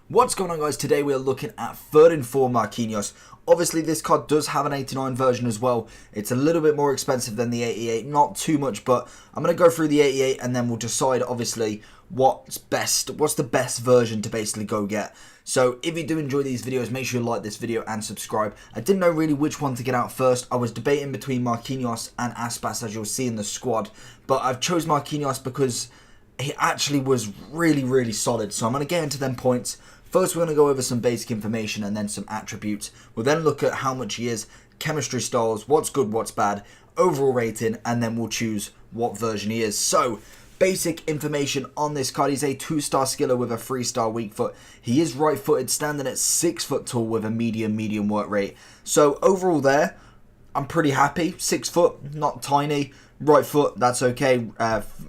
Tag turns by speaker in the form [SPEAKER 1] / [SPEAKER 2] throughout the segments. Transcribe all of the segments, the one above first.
[SPEAKER 1] What's going on, guys? Today we are looking at third and four Marquinhos. Obviously this card does have an 89 version as well. It's a little bit more expensive than the 88, not too much, but I'm going to go through the 88 and then we'll decide obviously what's the best version to basically go get. So if you do enjoy these videos, make sure you like this video and subscribe. I didn't know really which one to get out first. I was debating between Marquinhos and Aspas, as you'll see in the squad, but I've chose Marquinhos because he actually was really solid. So I'm going to get into them points. First, we're going to go over some basic information and then some attributes. We'll then look at how much he is, chemistry styles, what's good, what's bad, overall rating, and then we'll choose what version he is. So, basic information on this card. He's a 2-star skiller with a 3-star weak foot. He is right-footed, standing at 6 foot tall with a medium work rate. So, overall there, I'm pretty happy. 6 foot, not tiny. Right foot, that's okay.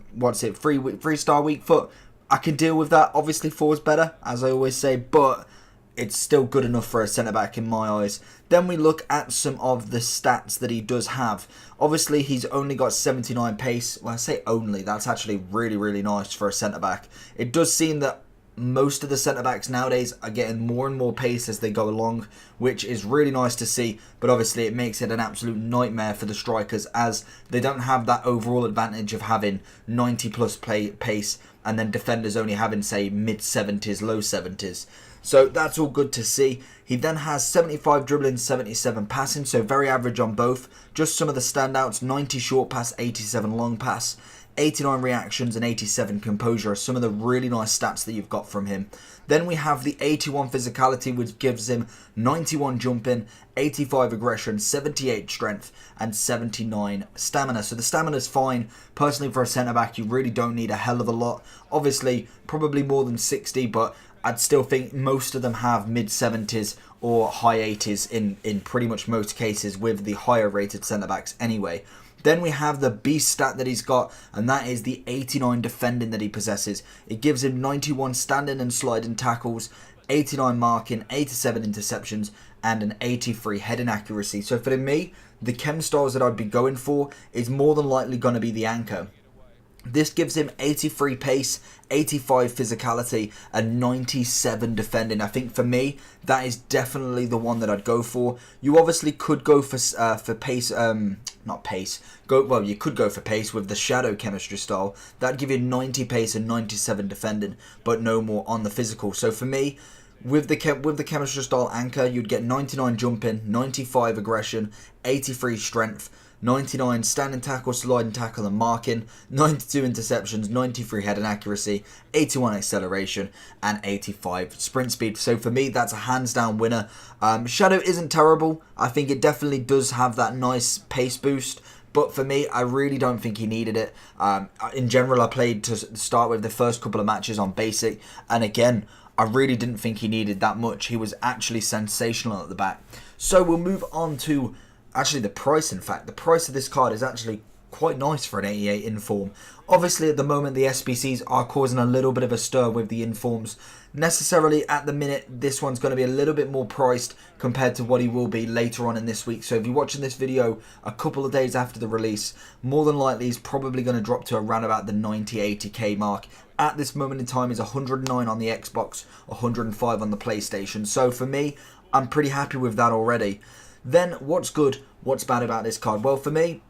[SPEAKER 1] 3-star weak foot. I can deal with that. Obviously 4 is better, as I always say, but it's still good enough for a centre-back in my eyes. Then we look at some of the stats that he does have. Obviously, he's only got 79 pace. Well, I say only. That's actually really nice for a centre-back. It does seem that most of the centre-backs nowadays are getting more and more pace as they go along, which is really nice to see, but obviously it makes it an absolute nightmare for the strikers as they don't have that overall advantage of having 90 plus pace and then defenders only having, say, mid-70s, low 70s. So that's all good to see. He then has 75 dribbling, 77 passing, so very average on both. Just some of the standouts: 90 short pass, 87 long pass, 89 reactions and 87 composure are some of the really nice stats that you've got from him. Then we have the 81 physicality, which gives him 91 jumping, 85 aggression, 78 strength and 79 stamina. So the stamina is fine. Personally, for a centre-back, you really don't need a hell of a lot. Obviously, probably more than 60, but I'd still think most of them have mid-70s or high 80s in pretty much most cases with the higher rated centre-backs anyway. Then we have the beast stat that he's got, and that is the 89 defending that he possesses. It gives him 91 standing and sliding tackles, 89 marking, 87 interceptions, and an 83 heading accuracy. So for me, the chem styles that I'd be going for is more than likely going to be the anchor. This gives him 83 pace, 85 physicality, and 97 defending. I think for me, that is definitely the one that I'd go for. You obviously could go for pace, not pace. You could go for pace with the shadow chemistry style. That'd give you 90 pace and 97 defending, but no more on the physical. So for me, with the chemistry style anchor, you'd get 99 jumping, 95 aggression, 83 strength, 99 standing tackle, sliding tackle and marking, 92 interceptions, 93 heading accuracy, 81 acceleration and 85 sprint speed. So for me, that's a hands down winner. Shadow isn't terrible. I think it definitely does have that nice pace boost, but for me, I really don't think he needed it. In general, I played to start with the first couple of matches on basic, and again, I really didn't think he needed that much. He was actually sensational at the back. So we'll move on to actually the price. In fact, the price of this card is actually quite nice for an 88 inform. Obviously, at the moment, the SBCs are causing a little bit of a stir with the informs. Necessarily, at the minute, this one's going to be a little bit more priced compared to what he will be later on in this week. So if you're watching this video a couple of days after the release, more than likely he's probably going to drop to around about the 90-80k mark. At this moment in time, is 109 on the Xbox, 105 on the PlayStation. So for me, I'm pretty happy with that already. Then, what's good, what's bad about this card? Well, for me,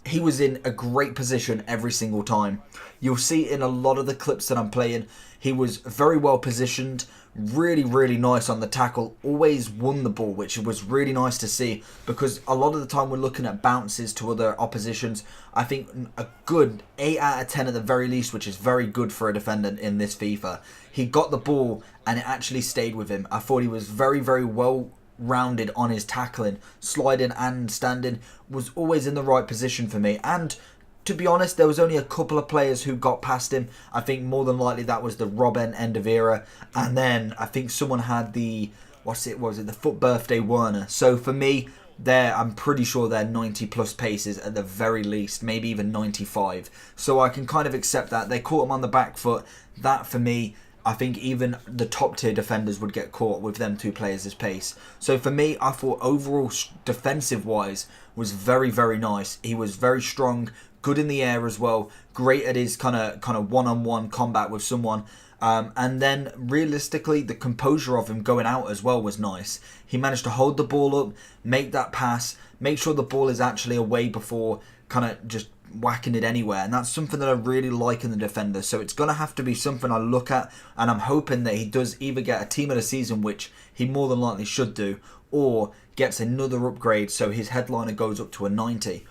[SPEAKER 1] he was in a great position every single time. You'll see in a lot of the clips that I'm playing, he was very well positioned, really nice on the tackle, always won the ball, which was really nice to see, because a lot of the time we're looking at bounces to other oppositions. I think a good 8 out of 10 at the very least, which is very good for a defender in this FIFA. He got the ball and it actually stayed with him. I thought he was very well rounded on his tackling, sliding and standing, was always in the right position for me. And to be honest, there was only a couple of players who got past him. I think more than likely that was the Robben end of era, and then I think someone had the the foot birthday Werner. So for me, I'm pretty sure they're 90 plus paces at the very least, maybe even 95. So I can kind of accept that. They caught him on the back foot. That for me, I think even the top tier defenders would get caught with them two players' pace. So for me, I thought overall defensive wise was very nice. He was very strong, good in the air as well, great at his kind of one-on-one combat with someone. And then realistically, the composure of him going out as well was nice. He managed to hold the ball up, make that pass, make sure the ball is actually away before kind of just whacking it anywhere. And that's something that I really like in the defender. So it's going to have to be something I look at. And I'm hoping that he does either get a team of the season, which he more than likely should do, or gets another upgrade so his headliner goes up to a 90.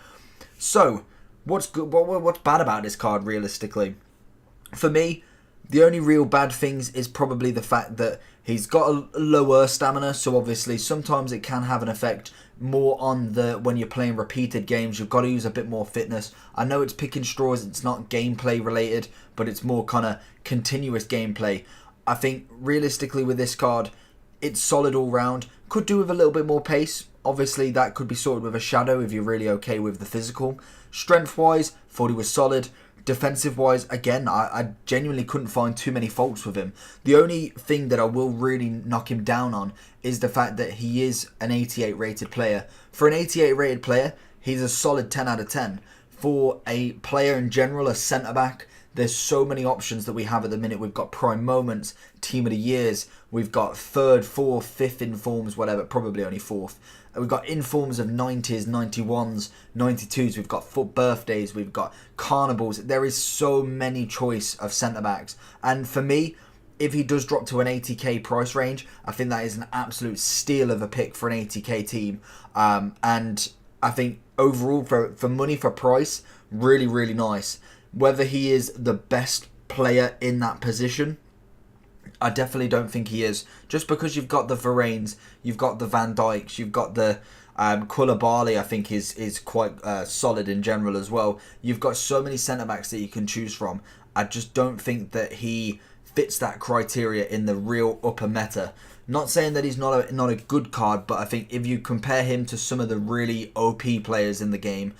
[SPEAKER 1] So what's good? What's bad about this card realistically? For me, the only real bad things is probably the fact that he's got a lower stamina, so obviously sometimes it can have an effect more on when you're playing repeated games. You've got to use a bit more fitness. I know it's picking straws, it's not gameplay related, but it's more kind of continuous gameplay. I think realistically with this card, it's solid all round. Could do with a little bit more pace. Obviously that could be sorted with a shadow if you're really okay with the physical. Strength wise, thought he was solid. Defensive wise, again, I genuinely couldn't find too many faults with him. The only thing that I will really knock him down on is the fact that he is an 88 rated player. For an 88 rated player, he's a solid 10 out of 10. For a player in general, a centre back, there's so many options that we have at the minute. We've got prime moments, team of the years, we've got third, fourth, fifth informs, whatever, probably only fourth. We've got informs of 90s, 91s, 92s. We've got foot birthdays. We've got carnivals. There is so many choice of centre-backs. And for me, if he does drop to an 80k price range, I think that is an absolute steal of a pick for an 80k team. And I think overall, for money, for price, really, really nice. Whether he is the best player in that position, I definitely don't think he is. Just because you've got the Varanes, you've got the Van Dijks, you've got the Koulibaly, I think is quite solid in general as well. You've got so many centre-backs that you can choose from. I just don't think that he fits that criteria in the real upper meta. Not saying that he's not a good card, but I think if you compare him to some of the really OP players in the game,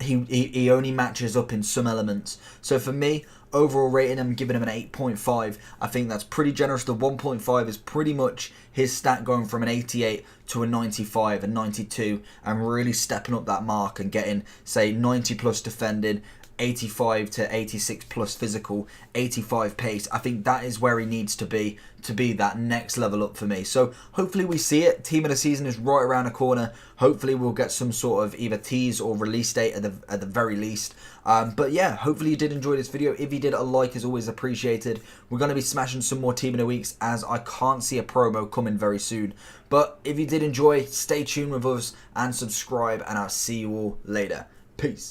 [SPEAKER 1] he only matches up in some elements. So for me, overall rating, I'm giving him an 8.5. I think that's pretty generous. The 1.5 is pretty much his stat going from an 88 to a 95, a 92, and really stepping up that mark and getting, say, 90 plus defending, 85 to 86 plus physical, 85 pace. I think that is where he needs to be that next level up for me. So hopefully we see it. Team of the season is right around the corner. Hopefully we'll get some sort of either tease or release date at the very least. But yeah, hopefully you did enjoy this video. If you did, a like is always appreciated. We're going to be smashing some more Team of the Weeks as I can't see a promo coming very soon. But if you did enjoy, stay tuned with us and subscribe, and I'll see you all later. Peace.